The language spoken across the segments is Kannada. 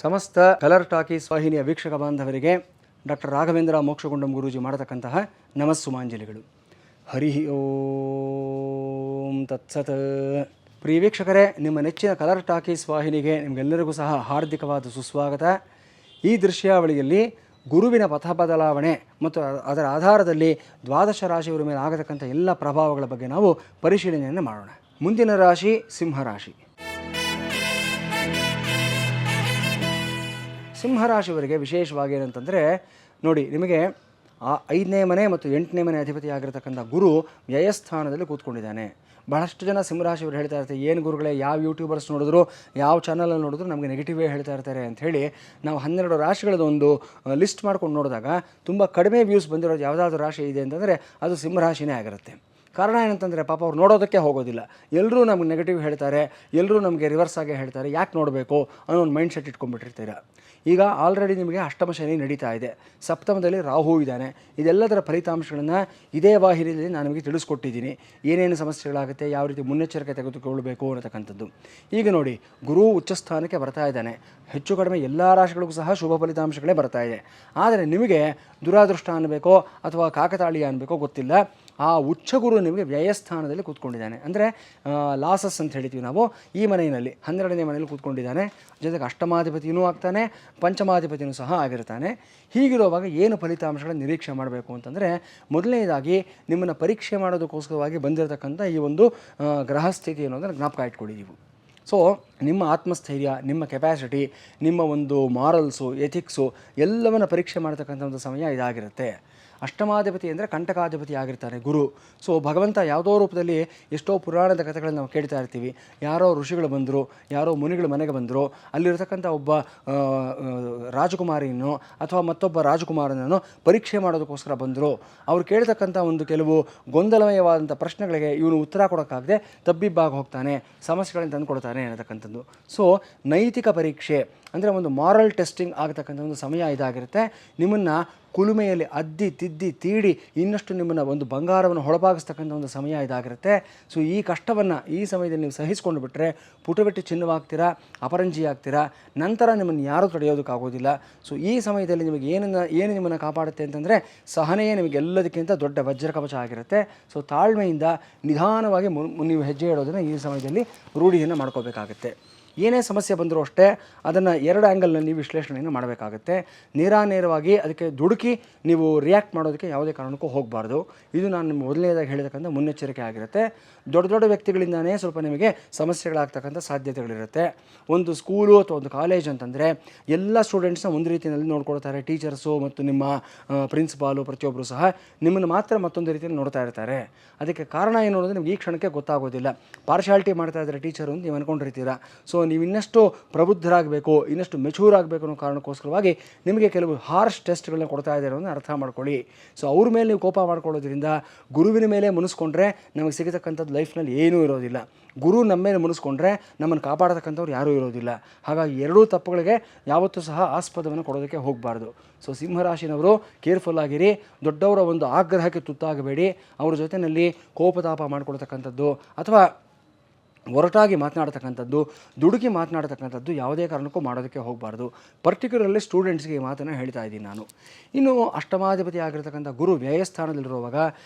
ಸಮಸ್ತ ಕಲರ್ ಟಾಕೀಸ್ ವಾಹಿನಿಯ ವೀಕ್ಷಕ ಬಾಂಧವರಿಗೆ ಡಾಕ್ಟರ್ ರಾಘವೇಂದ್ರ ಮೋಕ್ಷಗುಂಡಂ ಗುರೂಜಿ ಮಾಡತಕ್ಕಂತಹ ನಮಸ್ಸುಮಾಂಜಲಿಗಳು. ಹರಿ ಓಂ ತತ್ಸತ್. ಪ್ರಿಯ ವೀಕ್ಷಕರೇ, ನಿಮ್ಮ ನೆಚ್ಚಿನ ಕಲರ್ ಟಾಕೀಸ್ ವಾಹಿನಿಗೆ ನಿಮಗೆಲ್ಲರಿಗೂ ಸಹ ಹಾರ್ದಿಕವಾದ ಸುಸ್ವಾಗತ. ಈ ದೃಶ್ಯಾವಳಿಯಲ್ಲಿ ಗುರುವಿನ ಪಥ ಬದಲಾವಣೆ ಮತ್ತು ಅದರ ಆಧಾರದಲ್ಲಿ ದ್ವಾದಶ ರಾಶಿಯವರ ಮೇಲೆ ಆಗತಕ್ಕಂಥ ಎಲ್ಲ ಪ್ರಭಾವಗಳ ಬಗ್ಗೆ ನಾವು ಪರಿಶೀಲನೆಯನ್ನು ಮಾಡೋಣ. ಮುಂದಿನ ರಾಶಿ ಸಿಂಹರಾಶಿ. ಸಿಂಹರಾಶಿಯವರಿಗೆ ವಿಶೇಷವಾಗಿ ಏನಂತಂದರೆ ನೋಡಿ, ನಿಮಗೆ ಆ 5ನೇ ಮನೆ ಮತ್ತು 8ನೇ ಮನೆ ಅಧಿಪತಿ ಆಗಿರತಕ್ಕಂಥ ಗುರು ವ್ಯಯಸ್ಥಾನದಲ್ಲಿ ಕೂತ್ಕೊಂಡಿದ್ದಾನೆ. ಬಹಳಷ್ಟು ಜನ ಸಿಂಹರಾಶಿಯವರು ಹೇಳ್ತಾ ಇರ್ತಾರೆ, ಏನು ಗುರುಗಳೇ, ಯಾವ ಯೂಟ್ಯೂಬರ್ಸ್ ನೋಡಿದ್ರು, ಯಾವ ಚಾನಲಲ್ಲಿ ನೋಡಿದ್ರು ನಮಗೆ ನೆಗೆಟಿವೇ ಹೇಳ್ತಾ ಇರ್ತಾರೆ ಅಂಥೇಳಿ ನಾವು 12 ರಾಶಿಗಳದ್ದು ಒಂದು ಲಿಸ್ಟ್ ಮಾಡ್ಕೊಂಡು ನೋಡಿದಾಗ ತುಂಬ ಕಡಿಮೆ ವ್ಯೂಸ್ ಬಂದಿರೋದು ಯಾವುದಾದ್ರೂ ರಾಶಿ ಇದೆ ಅಂತಂದರೆ ಅದು ಸಿಂಹರಾಶಿನೇ ಆಗಿರುತ್ತೆ. ಕಾರಣ ಏನಂತಂದರೆ ಪಾಪ ಅವ್ರು ನೋಡೋದಕ್ಕೆ ಹೋಗೋದಿಲ್ಲ. ಎಲ್ಲರೂ ನಮಗೆ ನೆಗೆಟಿವ್ ಹೇಳ್ತಾರೆ, ಎಲ್ಲರೂ ನಮಗೆ ರಿವರ್ಸ್ ಆಗಿ ಹೇಳ್ತಾರೆ, ಯಾಕೆ ನೋಡಬೇಕು ಅನ್ನೋ ಒಂದು ಮೈಂಡ್ ಸೆಟ್ ಇಟ್ಕೊಂಡ್ಬಿಟ್ಟಿರ್ತೀರ. ಈಗ ಆಲ್ರೆಡಿ ನಿಮಗೆ ಅಷ್ಟಮ ಶನಿ ನಡೀತಾ ಇದೆ, ಸಪ್ತಮದಲ್ಲಿ ರಾಹು ಇದ್ದಾನೆ. ಇದೆಲ್ಲದರ ಫಲಿತಾಂಶಗಳನ್ನು ಇದೇ ವಾಹಿನಿಯಲ್ಲಿ ನಾನು ನಿಮಗೆ ತಿಳಿಸ್ಕೊಟ್ಟಿದ್ದೀನಿ. ಏನೇನು ಸಮಸ್ಯೆಗಳಾಗುತ್ತೆ, ಯಾವ ರೀತಿ ಮುನ್ನೆಚ್ಚರಿಕೆ ತೆಗೆದುಕೊಳ್ಳಬೇಕು ಅನ್ನತಕ್ಕಂಥದ್ದು. ಈಗ ನೋಡಿ, ಗುರು ಉಚ್ಚಸ್ಥಾನಕ್ಕೆ ಬರ್ತಾ ಇದ್ದಾನೆ. ಹೆಚ್ಚು ಕಡಿಮೆ ಎಲ್ಲ ರಾಶಿಗಳಿಗೂ ಸಹ ಶುಭ ಫಲಿತಾಂಶಗಳೇ ಬರ್ತಾ ಇದೆ. ಆದರೆ ನಿಮಗೆ ದುರಾದೃಷ್ಟ ಅನ್ನಬೇಕೋ ಅಥವಾ ಕಾಕತಾಳೀಯ ಅನ್ನಬೇಕೋ ಗೊತ್ತಿಲ್ಲ, ಆ ಉಚ್ಚ ಗುರು ನಿಮಗೆ ವ್ಯಯಸ್ಥಾನದಲ್ಲಿ ಕೂತ್ಕೊಂಡಿದ್ದಾನೆ. ಅಂದರೆ ಲಾಸಸ್ ಅಂತ ಹೇಳ್ತೀವಿ ನಾವು. ಈ ಮನೆಯಲ್ಲಿ 12ನೇ ಮನೆಯಲ್ಲಿ ಕೂತ್ಕೊಂಡಿದ್ದಾನೆ. ಜೊತೆಗೆ ಅಷ್ಟಮಾಧಿಪತಿಯೂ ಆಗ್ತಾನೆ, ಪಂಚಮಾಧಿಪತಿಯೂ ಸಹ ಆಗಿರ್ತಾನೆ. ಹೀಗಿರುವಾಗ ಏನು ಫಲಿತಾಂಶಗಳನ್ನು ನಿರೀಕ್ಷೆ ಮಾಡಬೇಕು ಅಂತಂದರೆ, ಮೊದಲನೇದಾಗಿ ನಿಮ್ಮನ್ನು ಪರೀಕ್ಷೆ ಮಾಡೋದಕ್ಕೋಸ್ಕರವಾಗಿ ಬಂದಿರತಕ್ಕಂಥ ಈ ಒಂದು ಗ್ರಹಸ್ಥಿತಿ ಅನ್ನೋದನ್ನು ಜ್ಞಾಪಕ ಇಟ್ಕೊಳ್ಳಿ ನೀವು. ಸೊ ನಿಮ್ಮ ಆತ್ಮಸ್ಥೈರ್ಯ, ನಿಮ್ಮ ಕೆಪ್ಯಾಸಿಟಿ, ನಿಮ್ಮ ಒಂದು ಮಾರಲ್ಸು, ಎಥಿಕ್ಸು ಎಲ್ಲವನ್ನು ಪರೀಕ್ಷೆ ಮಾಡ್ತಕ್ಕಂಥ ಒಂದು ಸಮಯ ಇದಾಗಿರುತ್ತೆ. ಅಷ್ಟಮಾಧಿಪತಿ ಅಂದರೆ ಕಂಟಕಾಧಿಪತಿ ಆಗಿರ್ತಾರೆ ಗುರು. ಸೊ ಭಗವಂತ ಯಾವುದೋ ರೂಪದಲ್ಲಿ ಎಷ್ಟೋ ಪುರಾಣದ ಕಥೆಗಳನ್ನು ನಾವು ಕೇಳ್ತಾ ಇರ್ತೀವಿ. ಯಾರೋ ಋಷಿಗಳು ಬಂದರು, ಯಾರೋ ಮುನಿಗಳು ಮನೆಗೆ ಬಂದರು, ಅಲ್ಲಿರ್ತಕ್ಕಂಥ ಒಬ್ಬ ರಾಜಕುಮಾರಿಯನ್ನು ಅಥವಾ ಮತ್ತೊಬ್ಬ ರಾಜಕುಮಾರನನ್ನು ಪರೀಕ್ಷೆ ಮಾಡೋದಕ್ಕೋಸ್ಕರ ಬಂದರು. ಅವ್ರು ಕೇಳ್ತಕ್ಕಂಥ ಒಂದು ಕೆಲವು ಗೊಂದಲಮಯವಾದಂಥ ಪ್ರಶ್ನೆಗಳಿಗೆ ಇವನು ಉತ್ತರ ಕೊಡೋಕ್ಕಾಗದೆ ತಬ್ಬಿಬ್ಬಾಗಿ ಹೋಗ್ತಾನೆ, ಸಮಸ್ಯೆಗಳನ್ನು ತಂದುಕೊಡ್ತಾನೆ ಅನ್ನತಕ್ಕಂಥದ್ದು. ಸೊ ನೈತಿಕ ಪರೀಕ್ಷೆ ಅಂದರೆ ಒಂದು ಮಾರಲ್ ಟೆಸ್ಟಿಂಗ್ ಆಗತಕ್ಕಂಥ ಒಂದು ಸಮಯ ಇದಾಗಿರುತ್ತೆ. ನಿಮ್ಮನ್ನು ಕುಲುಮೆಯಲ್ಲಿ ಅದ್ದಿ ತಿದ್ದಿ ತೀಡಿ ಇನ್ನಷ್ಟು ನಿಮ್ಮನ್ನು ಒಂದು ಬಂಗಾರವನ್ನು ಹೊಳಪಾಗಿಸ್ತಕ್ಕಂಥ ಒಂದು ಸಮಯ ಇದಾಗಿರುತ್ತೆ. ಸೊ ಈ ಕಷ್ಟವನ್ನು ಈ ಸಮಯದಲ್ಲಿ ನೀವು ಸಹಿಸ್ಕೊಂಡು ಬಿಟ್ಟರೆ ಪುಟವೆಟ್ಟಿ ಚಿನ್ನವಾಗ್ತೀರಾ, ಅಪರಂಜಿ ಆಗ್ತೀರಾ. ನಂತರ ನಿಮ್ಮನ್ನು ಯಾರೂ ತಡೆಯೋದಕ್ಕಾಗೋದಿಲ್ಲ. ಸೊ ಈ ಸಮಯದಲ್ಲಿ ನಿಮಗೆ ಏನು ನಿಮ್ಮನ್ನು ಕಾಪಾಡುತ್ತೆ ಅಂತಂದರೆ ಸಹನೆಯೇ ನಿಮಗೆ ಎಲ್ಲದಕ್ಕಿಂತ ದೊಡ್ಡ ವಜ್ರಕವಚ ಆಗಿರುತ್ತೆ. ಸೊ ತಾಳ್ಮೆಯಿಂದ ನಿಧಾನವಾಗಿ ನೀವು ಹೆಜ್ಜೆ ಇಡೋದನ್ನು ಈ ಸಮಯದಲ್ಲಿ ರೂಢಿಯನ್ನು ಮಾಡ್ಕೋಬೇಕಾಗುತ್ತೆ. ಏನೇ ಸಮಸ್ಯೆ ಬಂದರೂ ಅಷ್ಟೇ ಅದನ್ನು 2 ಆ್ಯಂಗಲ್ನಲ್ಲಿ ನೀವು ವಿಶ್ಲೇಷಣೆಯನ್ನು ಮಾಡಬೇಕಾಗತ್ತೆ. ನೇರವಾಗಿ ಅದಕ್ಕೆ ದುಡುಕಿ ನೀವು ರಿಯಾಕ್ಟ್ ಮಾಡೋದಕ್ಕೆ ಯಾವುದೇ ಕಾರಣಕ್ಕೂ ಹೋಗಬಾರ್ದು. ಇದು ನಾನು ನಿಮ್ಮ ಮೊದಲನೇದಾಗಿ ಹೇಳಿರ್ತಕ್ಕಂಥ ಮುನ್ನೆಚ್ಚರಿಕೆ ಆಗಿರುತ್ತೆ. ದೊಡ್ಡ ವ್ಯಕ್ತಿಗಳಿಂದನೇ ಸ್ವಲ್ಪ ನಿಮಗೆ ಸಮಸ್ಯೆಗಳಾಗ್ತಕ್ಕಂಥ ಸಾಧ್ಯತೆಗಳಿರುತ್ತೆ. ಒಂದು ಸ್ಕೂಲು ಅಥವಾ ಒಂದು ಕಾಲೇಜ್ ಅಂತಂದರೆ ಎಲ್ಲ ಸ್ಟೂಡೆಂಟ್ಸ್ನ ಒಂದು ರೀತಿಯಲ್ಲಿ ನೋಡ್ಕೊಳ್ತಾರೆ. ಟೀಚರ್ಸು ಮತ್ತು ನಿಮ್ಮ ಪ್ರಿನ್ಸಿಪಾಲು ಪ್ರತಿಯೊಬ್ಬರು ಸಹ ನಿಮ್ಮನ್ನು ಮಾತ್ರ ಮತ್ತೊಂದು ರೀತಿಯಲ್ಲಿ ನೋಡ್ತಾ ಇರ್ತಾರೆ. ಅದಕ್ಕೆ ಕಾರಣ ಏನು ಅನ್ನೋದು ನಿಮ್ಗೆ ಈ ಕ್ಷಣಕ್ಕೆ ಗೊತ್ತಾಗೋದಿಲ್ಲ. ಪಾರ್ಶಾಲಿಟಿ ಮಾಡ್ತಾ ಇದ್ದಾರೆ ಟೀಚರು ಅಂತ ನೀವು ಅಂದ್ಕೊಂಡಿರ್ತೀರ. ಸೊ ನೀವು ಇನ್ನಷ್ಟು ಪ್ರಬುದ್ಧರಾಗಬೇಕು, ಇನ್ನಷ್ಟು ಮೆಚೂರ್ ಆಗಬೇಕು ಅನ್ನೋ ಕಾರಣಕ್ಕೋಸ್ಕರವಾಗಿ ನಿಮಗೆ ಕೆಲವು ಹಾರ್ಶ್ ಟೆಸ್ಟ್ಗಳನ್ನ ಕೊಡ್ತಾ ಇದ್ದಾರೆ ಅನ್ನೋದನ್ನ ಅರ್ಥ ಮಾಡ್ಕೊಳ್ಳಿ. ಸೊ ಅವ್ರ ಮೇಲೆ ನೀವು ಕೋಪ ಮಾಡ್ಕೊಳ್ಳೋದ್ರಿಂದ ಗುರುವಿನ ಮೇಲೆ ಮುನಿಸ್ಕೊಂಡ್ರೆ ನಮಗೆ ಸಿಗತಕ್ಕಂಥದ್ದು ಲೈಫ್ನಲ್ಲಿ ಏನೂ ಇರೋದಿಲ್ಲ. ಗುರು ನಮ್ಮ ಮೇಲೆ ಮುನಿಸ್ಕೊಂಡ್ರೆ ನಮ್ಮನ್ನು ಕಾಪಾಡತಕ್ಕಂಥವ್ರು ಯಾರೂ ಇರೋದಿಲ್ಲ. ಹಾಗಾಗಿ ಎರಡೂ ತಪ್ಪುಗಳಿಗೆ ಯಾವತ್ತೂ ಸಹ ಆಸ್ಪದವನ್ನು ಕೊಡೋದಕ್ಕೆ ಹೋಗಬಾರ್ದು. ಸೊ ಸಿಂಹರಾಶಿನವರು ಕೇರ್ಫುಲ್ ಆಗಿರಿ. ದೊಡ್ಡವರ ಒಂದು ಆಗ್ರಹಕ್ಕೆ ತುತ್ತಾಗಬೇಡಿ. ಅವ್ರ ಜೊತೆಯಲ್ಲಿ ಕೋಪತಾಪ ಮಾಡಿಕೊಳ್ತಕ್ಕಂಥದ್ದು ಅಥವಾ ಒರಟಾಗಿ ಮಾತನಾಡ್ತಕ್ಕಂಥದ್ದು, ದುಡುಕಿ ಮಾತನಾಡ್ತಕ್ಕಂಥದ್ದು ಯಾವುದೇ ಕಾರಣಕ್ಕೂ ಮಾಡೋದಕ್ಕೆ ಹೋಗಬಾರ್ದು. ಪರ್ಟಿಕ್ಯುಲರ್ಲಿ ಸ್ಟೂಡೆಂಟ್ಸ್ಗೆ ಈ ಮಾತನ್ನು ಹೇಳ್ತಾ ಇದ್ದೀನಿ ನಾನು. ಇನ್ನು ಅಷ್ಟಮಾಧಿಪತಿ ಆಗಿರ್ತಕ್ಕಂಥ ಗುರು ವ್ಯಯಸ್ಥಾನದಲ್ಲಿರುವಾಗ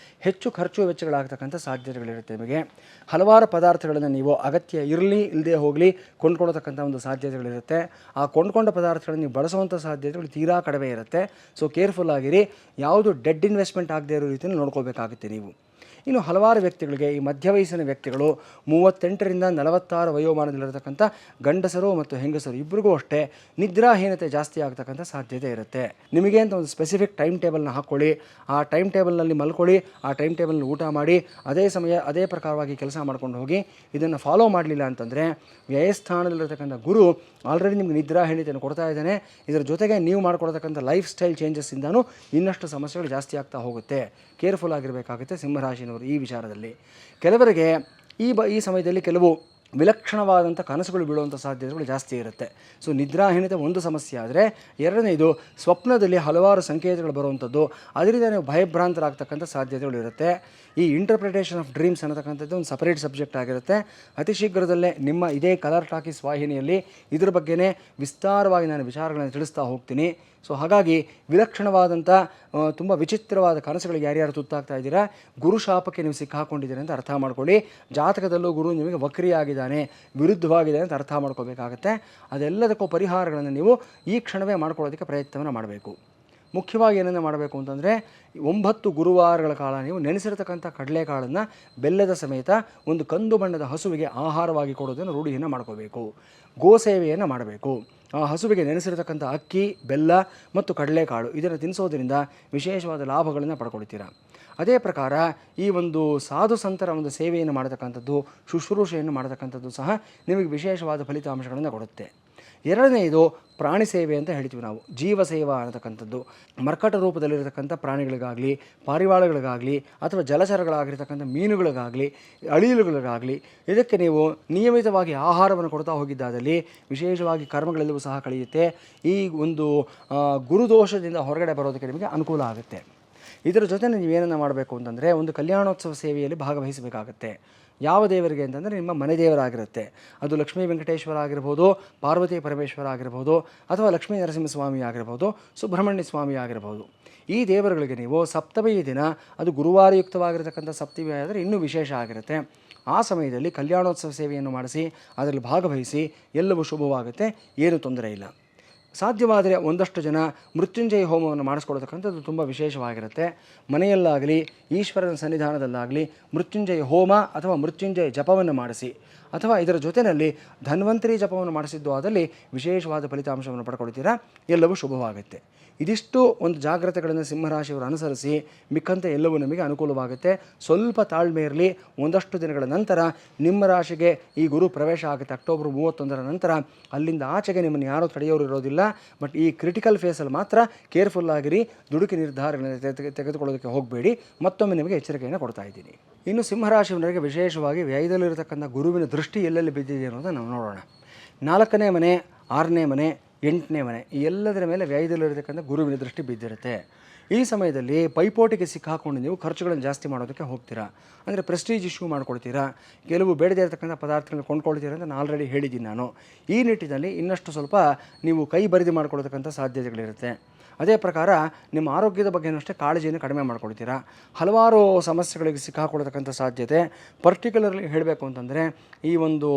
ಹೆಚ್ಚು ಖರ್ಚು ವೆಚ್ಚಗಳಾಗ್ತಕ್ಕಂಥ ಸಾಧ್ಯತೆಗಳಿರುತ್ತೆ. ನಿಮಗೆ ಹಲವಾರು ಪದಾರ್ಥಗಳನ್ನು ನೀವು ಅಗತ್ಯ ಇರಲಿ ಇಲ್ಲದೆ ಹೋಗಲಿ ಕೊಂಡ್ಕೊಳ್ತಕ್ಕಂಥ ಒಂದು ಸಾಧ್ಯತೆಗಳಿರುತ್ತೆ. ಆ ಕೊಂಡ್ಕೊಂಡ ಪದಾರ್ಥಗಳನ್ನು ನೀವು ಬಳಸುವಂಥ ಸಾಧ್ಯತೆಗಳು ತೀರಾ ಕಡಿಮೆ ಇರುತ್ತೆ. ಸೊ ಕೇರ್ಫುಲ್ ಆಗಿರಿ. ಯಾವುದು ಡೆಡ್ ಇನ್ವೆಸ್ಟ್ಮೆಂಟ್ ಆಗದೆ ಇರೋ ರೀತಿಯಲ್ಲಿ ನೋಡ್ಕೋಬೇಕಾಗುತ್ತೆ ನೀವು. ಇನ್ನು ಹಲವಾರು ವ್ಯಕ್ತಿಗಳಿಗೆ, ಈ ಮಧ್ಯವಯಸ್ಸಿನ ವ್ಯಕ್ತಿಗಳು 38ರಿಂದ 46 ವಯೋಮಾನದಲ್ಲಿರತಕ್ಕಂಥ ಗಂಡಸರು ಮತ್ತು ಹೆಂಗಸರು ಇಬ್ಬರಿಗೂ ಅಷ್ಟೇ ನಿದ್ರಾಹೀನತೆ ಜಾಸ್ತಿ ಆಗ್ತಕ್ಕಂಥ ಸಾಧ್ಯತೆ ಇರುತ್ತೆ. ನಿಮಗೆ ಅಂತ ಒಂದು ಸ್ಪೆಸಿಫಿಕ್ ಟೈಮ್ ಟೇಬಲ್ನ ಹಾಕ್ಕೊಳ್ಳಿ. ಆ ಟೈಮ್ ಟೇಬಲ್ನಲ್ಲಿ ಮಲ್ಕೊಳ್ಳಿ, ಆ ಟೈಮ್ ಟೇಬಲ್ನ ಊಟ ಮಾಡಿ, ಅದೇ ಪ್ರಕಾರವಾಗಿ ಕೆಲಸ ಮಾಡ್ಕೊಂಡು ಹೋಗಿ. ಇದನ್ನು ಫಾಲೋ ಮಾಡಲಿಲ್ಲ ಅಂತಂದರೆ ವ್ಯಯಸ್ಥಾನದಲ್ಲಿರತಕ್ಕಂಥ ಗುರು ಆಲ್ರೆಡಿ ನಿಮಗೆ ನಿದ್ರಾಹೀನತೆಯನ್ನು ಕೊಡ್ತಾ ಇದ್ದಾನೆ. ಇದರ ಜೊತೆಗೆ ನೀವು ಮಾಡ್ಕೊಳ್ತಕ್ಕಂಥ ಲೈಫ್ ಸ್ಟೈಲ್ ಚೇಂಜಸ್ಸಿಂದನೂ ಇನ್ನಷ್ಟು ಸಮಸ್ಯೆಗಳು ಜಾಸ್ತಿ ಆಗ್ತಾ ಹೋಗುತ್ತೆ. ಕೇರ್ಫುಲ್ ಆಗಿರಬೇಕಾಗುತ್ತೆ ಸಿಂಹರಾಶಿನವರು ಈ ವಿಚಾರದಲ್ಲಿ. ಕೆಲವರಿಗೆ ಈ ಸಮಯದಲ್ಲಿ ಕೆಲವು ವಿಲಕ್ಷಣವಾದಂಥ ಕನಸುಗಳು ಬೀಳುವಂಥ ಸಾಧ್ಯತೆಗಳು ಜಾಸ್ತಿ ಇರುತ್ತೆ. ಸೊ ನಿದ್ರಾಹೀನತೆ ಒಂದು ಸಮಸ್ಯೆ ಆದರೆ, ಎರಡನೇದು ಸ್ವಪ್ನದಲ್ಲಿ ಹಲವಾರು ಸಂಕೇತಗಳು ಬರುವಂಥದ್ದು, ಅದರಿಂದ ನೀವು ಭಯಭ್ರಾಂತರಾಗ್ತಕ್ಕಂಥ ಸಾಧ್ಯತೆಗಳು ಇರುತ್ತೆ. ಈ ಇಂಟರ್ಪ್ರಿಟೇಷನ್ ಆಫ್ ಡ್ರೀಮ್ಸ್ ಅನ್ನತಕ್ಕಂಥದ್ದು ಒಂದು ಸಪರೇಟ್ ಸಬ್ಜೆಕ್ಟ್ ಆಗಿರುತ್ತೆ. ಅತಿ ಶೀಘ್ರದಲ್ಲೇ ನಿಮ್ಮ ಇದೇ ಕಲರ್ ಟಾಕೀಸ್ ವಾಹಿನಿಯಲ್ಲಿ ಇದ್ರ ಬಗ್ಗೆನೇ ವಿಸ್ತಾರವಾಗಿ ನಾನು ವಿಚಾರಗಳನ್ನು ತಿಳಿಸ್ತಾ ಹೋಗ್ತೀನಿ. ಸೊ ಹಾಗಾಗಿ ವಿಲಕ್ಷಣವಾದಂಥ ತುಂಬ ವಿಚಿತ್ರವಾದ ಕನಸುಗಳಿಗೆ ಯಾರ್ಯಾರು ತುತ್ತಾಗ್ತಾ ಇದ್ದೀರಾ, ಗುರು ಶಾಪಕ್ಕೆ ನೀವು ಸಿಕ್ಕಾಕೊಂಡಿದ್ದೀರಿ ಅಂತ ಅರ್ಥ ಮಾಡ್ಕೊಳ್ಳಿ. ಜಾತಕದಲ್ಲೂ ಗುರು ನಿಮಗೆ ವಕ್ರಿಯಾಗಿದ್ದಾನೆ, ವಿರುದ್ಧವಾಗಿದೆ ಅಂತ ಅರ್ಥ ಮಾಡ್ಕೋಬೇಕಾಗತ್ತೆ. ಅದೆಲ್ಲದಕ್ಕೂ ಪರಿಹಾರಗಳನ್ನು ನೀವು ಈ ಕ್ಷಣವೇ ಮಾಡ್ಕೊಳ್ಳೋದಕ್ಕೆ ಪ್ರಯತ್ನವನ್ನು ಮಾಡಬೇಕು. ಮುಖ್ಯವಾಗಿ ಏನನ್ನು ಮಾಡಬೇಕು ಅಂತಂದರೆ, 9 ಗುರುವಾರಗಳ ಕಾಲ ನೀವು ನೆನೆಸಿರತಕ್ಕಂಥ ಕಡಲೆಕಾಳನ್ನು ಬೆಲ್ಲದ ಸಮೇತ ಒಂದು ಕಂದು ಬಣ್ಣದ ಹಸುವಿಗೆ ಆಹಾರವಾಗಿ ಕೊಡೋದನ್ನು ರೂಢಿಯನ್ನು ಮಾಡ್ಕೋಬೇಕು. ಗೋಸೇವೆಯನ್ನು ಮಾಡಬೇಕು. ಆ ಹಸುವಿಗೆ ನೆನೆಸಿರತಕ್ಕಂಥ ಅಕ್ಕಿ, ಬೆಲ್ಲ ಮತ್ತು ಕಡಲೆಕಾಳು ಇದನ್ನು ತಿನ್ನಿಸೋದ್ರಿಂದ ವಿಶೇಷವಾದ ಲಾಭಗಳನ್ನು ಪಡ್ಕೊಳ್ತೀರಾ. ಅದೇ ಪ್ರಕಾರ ಈ ಒಂದು ಸಾಧು ಸಂತರ ಒಂದು ಸೇವೆಯನ್ನು ಮಾಡತಕ್ಕಂಥದ್ದು, ಶುಶ್ರೂಷೆಯನ್ನು ಮಾಡತಕ್ಕಂಥದ್ದು ಸಹ ನಿಮಗೆ ವಿಶೇಷವಾದ ಫಲಿತಾಂಶಗಳನ್ನು ಕೊಡುತ್ತೆ. ಎರಡನೆಯದು ಪ್ರಾಣಿ ಸೇವೆ ಅಂತ ಹೇಳ್ತೀವಿ ನಾವು, ಜೀವ ಸೇವಾ ಅನ್ನತಕ್ಕಂಥದ್ದು. ಮರ್ಕಟ ರೂಪದಲ್ಲಿರತಕ್ಕಂಥ ಪ್ರಾಣಿಗಳಿಗಾಗಲಿ, ಪಾರಿವಾಳಗಳಿಗಾಗಲಿ, ಅಥವಾ ಜಲಚರಗಳಾಗಿರ್ತಕ್ಕಂಥ ಮೀನುಗಳಿಗಾಗಲಿ, ಅಳಿಲುಗಳಿಗಾಗಲಿ, ಇದಕ್ಕೆ ನೀವು ನಿಯಮಿತವಾಗಿ ಆಹಾರವನ್ನು ಕೊಡ್ತಾ ಹೋಗಿದ್ದಾದಲ್ಲಿ ವಿಶೇಷವಾಗಿ ಕರ್ಮಗಳೆಲ್ಲವೂ ಸಹ ಕಳೆಯುತ್ತೆ. ಈ ಒಂದು ಗುರುದೋಷದಿಂದ ಹೊರಗಡೆ ಬರೋದಕ್ಕೆ ನಿಮಗೆ ಅನುಕೂಲ ಆಗುತ್ತೆ. ಇದರ ಜೊತೆ ನೀವೇನನ್ನು ಮಾಡಬೇಕು ಅಂತಂದರೆ, ಒಂದು ಕಲ್ಯಾಣೋತ್ಸವ ಸೇವೆಯಲ್ಲಿ ಭಾಗವಹಿಸಬೇಕಾಗತ್ತೆ. ಯಾವ ದೇವರಿಗೆ ಅಂತಂದರೆ ನಿಮ್ಮ ಮನೆ ದೇವರಾಗಿರುತ್ತೆ. ಅದು ಲಕ್ಷ್ಮೀ ವೆಂಕಟೇಶ್ವರ ಆಗಿರ್ಬೋದು, ಪಾರ್ವತಿ ಪರಮೇಶ್ವರ ಆಗಿರ್ಬೋದು, ಅಥವಾ ಲಕ್ಷ್ಮೀ ನರಸಿಂಹಸ್ವಾಮಿ ಆಗಿರ್ಬೋದು, ಸುಬ್ರಹ್ಮಣ್ಯ ಸ್ವಾಮಿ ಆಗಿರ್ಬೋದು. ಈ ದೇವರುಗಳಿಗೆ ನೀವು ಸಪ್ತಮಿಯ ದಿನ, ಅದು ಗುರುವಾರಯುಕ್ತವಾಗಿರತಕ್ಕಂಥ ಸಪ್ತಮಿ ಆದರೆ ಇನ್ನೂ ವಿಶೇಷ ಆಗಿರುತ್ತೆ. ಆ ಸಮಯದಲ್ಲಿ ಕಲ್ಯಾಣೋತ್ಸವ ಸೇವೆಯನ್ನು ಮಾಡಿಸಿ ಅದರಲ್ಲಿ ಭಾಗವಹಿಸಿ, ಎಲ್ಲವೂ ಶುಭವಾಗುತ್ತೆ, ಏನೂ ತೊಂದರೆ ಇಲ್ಲ. ಸಾಧ್ಯವಾದರೆ ಒಂದಷ್ಟು ಜನ ಮೃತ್ಯುಂಜಯ ಹೋಮವನ್ನು ಮಾಡಿಸ್ಕೊಳ್ತಕ್ಕಂಥದ್ದು ತುಂಬ ವಿಶೇಷವಾಗಿರುತ್ತೆ. ಮನೆಯಲ್ಲಾಗಲಿ ಈಶ್ವರನ ಸನ್ನಿಧಾನದಲ್ಲಾಗಲಿ ಮೃತ್ಯುಂಜಯ ಹೋಮ ಅಥವಾ ಮೃತ್ಯುಂಜಯ ಜಪವನ್ನು ಮಾಡಿಸಿ, ಅಥವಾ ಇದರ ಜೊತೆಯಲ್ಲಿ ಧನ್ವಂತರಿ ಜಪವನ್ನು ಮಾಡಿಸಿದ್ದು ಆದಲ್ಲಿ ವಿಶೇಷವಾದ ಫಲಿತಾಂಶವನ್ನು ಪಡ್ಕೊಳ್ತೀರಾ, ಎಲ್ಲವೂ ಶುಭವಾಗುತ್ತೆ. ಇದಿಷ್ಟು ಒಂದು ಜಾಗ್ರತೆಗಳನ್ನು ಸಿಂಹರಾಶಿಯವರು ಅನುಸರಿಸಿ ಮಿಕ್ಕಂತೆ ಎಲ್ಲವೂ ನಮಗೆ ಅನುಕೂಲವಾಗುತ್ತೆ. ಸ್ವಲ್ಪ ತಾಳ್ಮೆ ಇರಲಿ. ಒಂದಷ್ಟು ದಿನಗಳ ನಂತರ ನಿಮ್ಮ ರಾಶಿಗೆ ಈ ಗುರು ಪ್ರವೇಶ ಆಗುತ್ತೆ. ಅಕ್ಟೋಬರ್ 31ರ ನಂತರ ಅಲ್ಲಿಂದ ಆಚೆಗೆ ನಿಮ್ಮನ್ನು ಯಾರೂ ತಡೆಯೋರು ಇರೋದಿಲ್ಲ. ಬಟ್ ಈ ಕ್ರಿಟಿಕಲ್ ಫೇಸಲ್ಲಿ ಮಾತ್ರ ಕೇರ್ಫುಲ್ ಆಗಿರಿ, ದುಡುಕಿ ನಿರ್ಧಾರಗಳನ್ನು ತೆಗೆದುಕೊಳ್ಳೋದಕ್ಕೆ ಹೋಗಬೇಡಿ. ಮತ್ತೊಮ್ಮೆ ನಿಮಗೆ ಎಚ್ಚರಿಕೆಯನ್ನು ಕೊಡ್ತಾ ಇದ್ದೀನಿ. ಇನ್ನು ಸಿಂಹರಾಶಿಯವರಿಗೆ ವಿಶೇಷವಾಗಿ ವ್ಯಯದಲ್ಲಿರತಕ್ಕಂಥ ಗುರುವಿನ ದೃಷ್ಟಿ ಎಲ್ಲೆಲ್ಲಿ ಬಿದ್ದಿದೆ ಅನ್ನೋದನ್ನು ನಾವು ನೋಡೋಣ. 4ನೇ ಮನೆ, 6ನೇ ಮನೆ, 8ನೇ ಮನೆ, ಈ ಎಲ್ಲದರ ಮೇಲೆ ವ್ಯಯದಲ್ಲಿರತಕ್ಕಂಥ ಗುರುವಿನ ದೃಷ್ಟಿ ಬಿದ್ದಿರುತ್ತೆ. ಈ ಸಮಯದಲ್ಲಿ ಪೈಪೋಟಿಗೆ ಸಿಕ್ಕಾಕೊಂಡು ನೀವು ಖರ್ಚುಗಳನ್ನು ಜಾಸ್ತಿ ಮಾಡೋದಕ್ಕೆ ಹೋಗ್ತೀರಾ. ಅಂದರೆ ಪ್ರೆಸ್ಟೀಜ್ ಇಶ್ಯೂ ಮಾಡ್ಕೊಳ್ತೀರಾ, ಕೆಲವು ಬೇಡದೇ ಇರತಕ್ಕಂಥ ಪದಾರ್ಥಗಳನ್ನ ಕೊಂಡ್ಕೊಳ್ತೀರಾ ಅಂತ ನಾನು ಆಲ್ರೆಡಿ ಹೇಳಿದ್ದೀನಿ ನಾನು. ಈ ನಿಟ್ಟಿನಲ್ಲಿ ಇನ್ನಷ್ಟು ಸ್ವಲ್ಪ ನೀವು ಕೈ ಬರಿದು ಮಾಡ್ಕೊಳ್ತಕ್ಕಂಥ ಸಾಧ್ಯತೆಗಳಿರುತ್ತೆ. ಅದೇ ಪ್ರಕಾರ ನಿಮ್ಮ ಆರೋಗ್ಯದ ಬಗ್ಗೆನೂ ಅಷ್ಟೇ ಕಾಳಜಿಯನ್ನು ಕಡಿಮೆ ಮಾಡ್ಕೊಳ್ತೀರಾ. ಹಲವಾರು ಸಮಸ್ಯೆಗಳಿಗೆ ಸಿಕ್ಕಾಕೊಳ್ತಕ್ಕಂಥ ಸಾಧ್ಯತೆ. ಪರ್ಟಿಕ್ಯುಲರ್ಲಿ ಹೇಳಬೇಕು ಅಂತಂದರೆ, ಈ ಒಂದು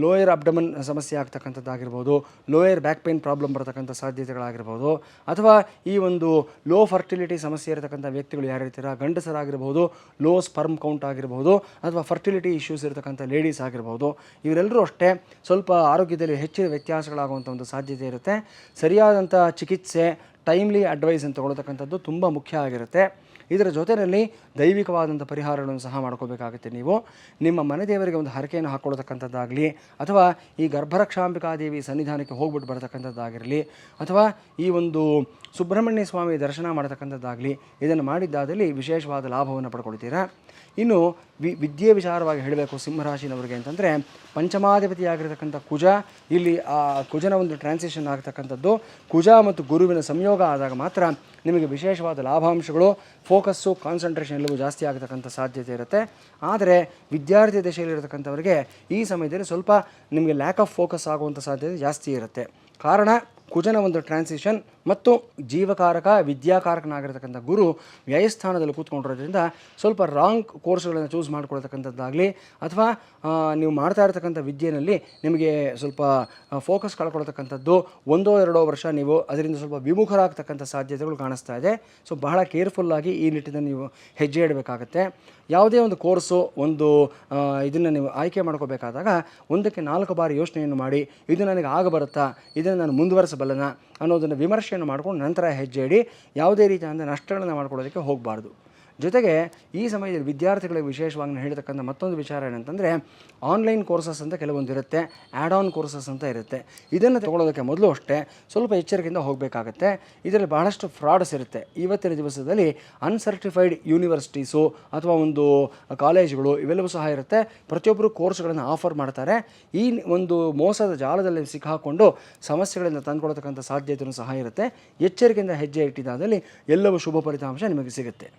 ಲೋಯರ್ ಅಬ್ಡಮನ್ ಸಮಸ್ಯೆ ಆಗ್ತಕ್ಕಂಥದ್ದಾಗಿರ್ಬೋದು, ಲೋಯರ್ ಬ್ಯಾಕ್ ಪೇನ್ ಪ್ರಾಬ್ಲಮ್ ಬರತಕ್ಕಂಥ ಸಾಧ್ಯತೆಗಳಾಗಿರ್ಬೋದು, ಅಥವಾ ಈ ಒಂದು ಲೋ ಫರ್ಟಿಲಿಟಿ ಸಮಸ್ಯೆ ಇರತಕ್ಕಂಥ ವ್ಯಕ್ತಿಗಳು ಯಾರಿರ್ತೀರ, ಗಂಡಸರಾಗಿರ್ಬೋದು, ಲೋ ಸ್ಪರ್ಮ್ ಕೌಂಟ್ ಆಗಿರ್ಬೋದು, ಅಥವಾ ಫರ್ಟಿಲಿಟಿ ಇಶ್ಯೂಸ್ ಇರತಕ್ಕಂಥ ಲೇಡೀಸ್ ಆಗಿರ್ಬೋದು, ಇವರೆಲ್ಲರೂ ಅಷ್ಟೇ ಸ್ವಲ್ಪ ಆರೋಗ್ಯದಲ್ಲಿ ಹೆಚ್ಚಿನ ವ್ಯತ್ಯಾಸಗಳಾಗುವಂಥ ಒಂದು ಸಾಧ್ಯತೆ ಇರುತ್ತೆ. ಸರಿಯಾದಂಥ ಚಿಕಿತ್ಸೆ, ಟೈಮ್ಲಿ ಅಡ್ವೈಸ್ ಅಂತ ತಗೊಳ್ತಕ್ಕಂಥದ್ದು ತುಂಬ ಮುಖ್ಯ ಆಗಿರುತ್ತೆ. ಇದರ ಜೊತೆಯಲ್ಲಿ ದೈವಿಕವಾದಂಥ ಪರಿಹಾರಗಳನ್ನು ಸಹ ಮಾಡ್ಕೋಬೇಕಾಗುತ್ತೆ. ನೀವು ನಿಮ್ಮ ಮನೆ ದೇವರಿಗೆ ಒಂದು ಹರಕೆಯನ್ನು ಹಾಕ್ಕೊಳ್ತಕ್ಕಂಥದ್ದಾಗಲಿ, ಅಥವಾ ಈ ಗರ್ಭರಕ್ಷಾಂಬಿಕಾದೇವಿ ಸನ್ನಿಧಾನಕ್ಕೆ ಹೋಗ್ಬಿಟ್ಟು ಬರತಕ್ಕಂಥದ್ದಾಗಿರಲಿ, ಅಥವಾ ಈ ಒಂದು ಸುಬ್ರಹ್ಮಣ್ಯ ಸ್ವಾಮಿ ದರ್ಶನ ಮಾಡತಕ್ಕಂಥದ್ದಾಗಲಿ, ಇದನ್ನು ಮಾಡಿದ್ದಾದಲ್ಲಿ ವಿಶೇಷವಾದ ಲಾಭವನ್ನು ಪಡ್ಕೊಳ್ತೀರಾ. ಇನ್ನು ವಿದ್ಯೆ ವಿಚಾರವಾಗಿ ಹೇಳಬೇಕು ಸಿಂಹರಾಶಿನವರಿಗೆ ಅಂತಂದರೆ, ಪಂಚಮಾಧಿಪತಿಯಾಗಿರ್ತಕ್ಕಂಥ ಕುಜ, ಇಲ್ಲಿ ಆ ಕುಜನ ಒಂದು ಟ್ರಾನ್ಸಿಷನ್ ಆಗ್ತಕ್ಕಂಥದ್ದು, ಕುಜ ಮತ್ತು ಗುರುವಿನ ಸಂಯೋಗ ಆದಾಗ ಮಾತ್ರ ನಿಮಗೆ ವಿಶೇಷವಾದ ಲಾಭಾಂಶಗಳು, ಫೋಕಸ್ಸು, ಕಾನ್ಸಂಟ್ರೇಷನ್ ಎಲ್ಲವೂ ಜಾಸ್ತಿ ಆಗತಕ್ಕಂಥ ಸಾಧ್ಯತೆ ಇರುತ್ತೆ. ಆದರೆ ವಿದ್ಯಾರ್ಥಿ ದಶೆಯಲ್ಲಿರತಕ್ಕಂಥವರಿಗೆ ಈ ಸಮಯದಲ್ಲಿ ಸ್ವಲ್ಪ ನಿಮಗೆ ಲ್ಯಾಕ್ ಆಫ್ ಫೋಕಸ್ ಆಗುವಂಥ ಸಾಧ್ಯತೆ ಜಾಸ್ತಿ ಇರುತ್ತೆ. ಕಾರಣ ಕುಜನ ಒಂದು ಟ್ರಾನ್ಸಿಷನ್ ಮತ್ತು ಜೀವಕಾರಕ ವಿದ್ಯಾಕಾರಕನಾಗಿರ್ತಕ್ಕಂಥ ಗುರು ವ್ಯಯಸ್ಥಾನದಲ್ಲಿ ಕೂತ್ಕೊಂಡಿರೋದ್ರಿಂದ ಸ್ವಲ್ಪ ರಾಂಗ್ ಕೋರ್ಸ್ಗಳನ್ನು ಚೂಸ್ ಮಾಡ್ಕೊಳ್ತಕ್ಕಂಥದ್ದಾಗಲಿ, ಅಥವಾ ನೀವು ಮಾಡ್ತಾ ಇರ್ತಕ್ಕಂಥ ವಿದ್ಯೆಯಲ್ಲಿ ನಿಮಗೆ ಸ್ವಲ್ಪ ಫೋಕಸ್ ಕಳ್ಕೊಳ್ತಕ್ಕಂಥದ್ದು, 1-2 ವರ್ಷ ನೀವು ಅದರಿಂದ ಸ್ವಲ್ಪ ವಿಮುಖರಾಗ್ತಕ್ಕಂಥ ಸಾಧ್ಯತೆಗಳು ಕಾಣಿಸ್ತಾ ಇದೆ. ಸೊ ಬಹಳ ಕೇರ್ಫುಲ್ಲಾಗಿ ಈ ನಿಟ್ಟಿನಲ್ಲಿ ನೀವು ಹೆಜ್ಜೆ ಇಡಬೇಕಾಗತ್ತೆ. ಯಾವುದೇ ಒಂದು ಕೋರ್ಸು, ಒಂದು ಇದನ್ನು ನೀವು ಆಯ್ಕೆ ಮಾಡ್ಕೋಬೇಕಾದಾಗ 1ಕ್ಕೆ 4 ಬಾರಿ ಯೋಚನೆಯನ್ನು ಮಾಡಿ, ಇದು ನನಗೆ ಆಗಬರುತ್ತಾ, ಇದನ್ನು ನಾನು ಮುಂದುವರಿಸಬಲ್ಲನ ಅನ್ನೋದನ್ನು ವಿಮರ್ಶೆಯನ್ನು ಮಾಡ್ಕೊಂಡು ನಂತರ ಹೆಜ್ಜೆ ಇಡಿ. ಯಾವುದೇ ರೀತಿಯಾದ ನಷ್ಟಗಳನ್ನು ಮಾಡ್ಕೊಳ್ಳೋದಕ್ಕೆ ಹೋಗಬಾರ್ದು. ಜೊತೆಗೆ ಈ ಸಮಯದಲ್ಲಿ ವಿದ್ಯಾರ್ಥಿಗಳಿಗೆ ವಿಶೇಷವಾಗಿ ನಾನು ಹೇಳ್ತಕ್ಕಂಥ ಮತ್ತೊಂದು ವಿಚಾರ ಏನಂತಂದರೆ ಆನ್ಲೈನ್ ಕೋರ್ಸಸ್ ಅಂತ ಕೆಲವೊಂದು ಇರುತ್ತೆ, ಆ್ಯಡ್ ಆನ್ ಕೋರ್ಸಸ್ ಅಂತ ಇರುತ್ತೆ. ಇದನ್ನು ತಗೊಳ್ಳೋದಕ್ಕೆ ಮೊದಲು ಅಷ್ಟೇ ಸ್ವಲ್ಪ ಎಚ್ಚರಿಕೆಯಿಂದ ಹೋಗಬೇಕಾಗತ್ತೆ. ಇದರಲ್ಲಿ ಬಹಳಷ್ಟು ಫ್ರಾಡ್ಸ್ ಇರುತ್ತೆ. ಇವತ್ತಿನ ದಿವಸದಲ್ಲಿ ಅನ್ಸರ್ಟಿಫೈಡ್ ಯೂನಿವರ್ಸಿಟೀಸು ಅಥವಾ ಒಂದು ಕಾಲೇಜುಗಳು ಇವೆಲ್ಲವೂ ಸಹ ಇರುತ್ತೆ. ಪ್ರತಿಯೊಬ್ಬರು ಕೋರ್ಸ್ಗಳನ್ನು ಆಫರ್ ಮಾಡ್ತಾರೆ. ಈ ಒಂದು ಮೋಸದ ಜಾಲದಲ್ಲಿ ಸಿಕ್ಕಾಕೊಂಡು ಸಮಸ್ಯೆಗಳಿಂದ ತಂದುಕೊಳ್ತಕ್ಕಂಥ ಸಾಧ್ಯತೆಯೂ ಸಹ ಇರುತ್ತೆ. ಎಚ್ಚರಿಕೆಯಿಂದ ಹೆಜ್ಜೆ ಇಟ್ಟಿದ್ದಾದಲ್ಲಿ ಎಲ್ಲವೂ ಶುಭ ಫಲಿತಾಂಶ ನಿಮಗೆ ಸಿಗುತ್ತೆ.